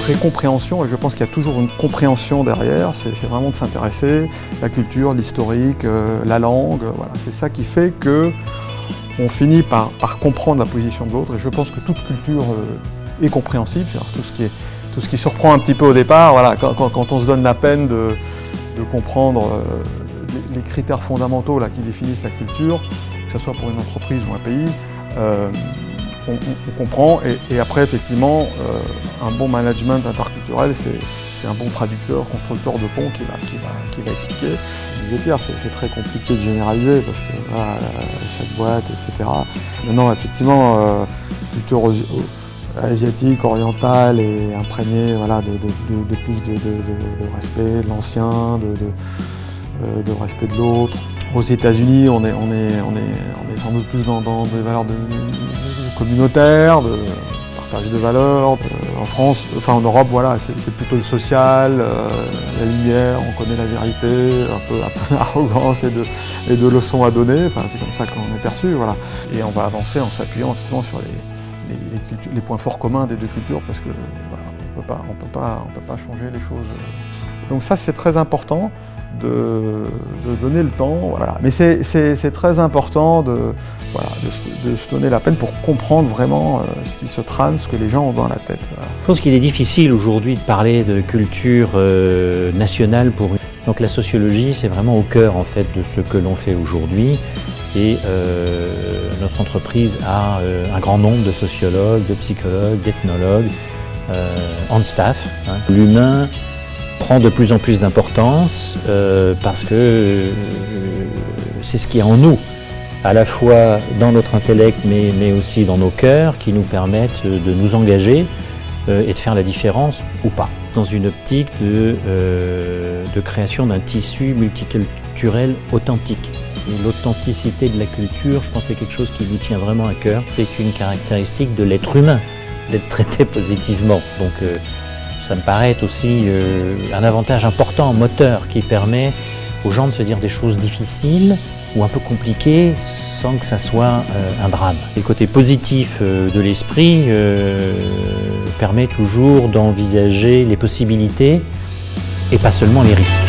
vraie compréhension, et je pense qu'il y a toujours une compréhension derrière, c'est vraiment de s'intéresser, la culture, l'historique, la langue, voilà. C'est ça qui fait qu'on finit par comprendre la position de l'autre, et je pense que toute culture est compréhensible, c'est-à-dire tout ce qui surprend un petit peu au départ, voilà, quand on se donne la peine de comprendre les critères fondamentaux là, qui définissent la culture, que ce soit pour une entreprise ou un pays, on comprend, et après effectivement un bon management interculturel c'est un bon traducteur, constructeur de ponts qui va expliquer. Je disais Pierre, c'est très compliqué de généraliser parce que voilà, chaque boîte, etc. Maintenant effectivement culture asiatique, orientale et imprégnée voilà, de plus de respect de l'ancien, de respect de l'autre. Aux États-Unis, on est sans doute plus dans des valeurs communautaires, de partage de valeurs. En France, enfin en Europe, voilà, c'est plutôt le social, la lumière, on connaît la vérité, un peu d'arrogance et de leçons à donner. Enfin, c'est comme ça qu'on est perçu, voilà. Et on va avancer en s'appuyant effectivement sur les points forts communs des deux cultures, parce que voilà, on peut pas changer les choses. Donc ça, c'est très important. De donner le temps, voilà. Mais c'est très important de se donner la peine pour comprendre vraiment ce qui se trame, ce que les gens ont dans la tête. Voilà. Je pense qu'il est difficile aujourd'hui de parler de culture nationale pour une... Donc la sociologie, c'est vraiment au cœur en fait de ce que l'on fait aujourd'hui. Et notre entreprise a un grand nombre de sociologues, de psychologues, d'ethnologues en staff. Hein. L'humain prend de plus en plus d'importance parce que c'est ce qui est en nous, à la fois dans notre intellect mais aussi dans nos cœurs, qui nous permettent de nous engager et de faire la différence ou pas. Dans une optique de création d'un tissu multiculturel authentique. Et l'authenticité de la culture, je pense que c'est quelque chose qui lui tient vraiment à cœur. C'est une caractéristique de l'être humain, d'être traité positivement. Donc, ça me paraît être aussi un avantage important, moteur, qui permet aux gens de se dire des choses difficiles ou un peu compliquées sans que ça soit un drame. Le côté positif de l'esprit permet toujours d'envisager les possibilités et pas seulement les risques.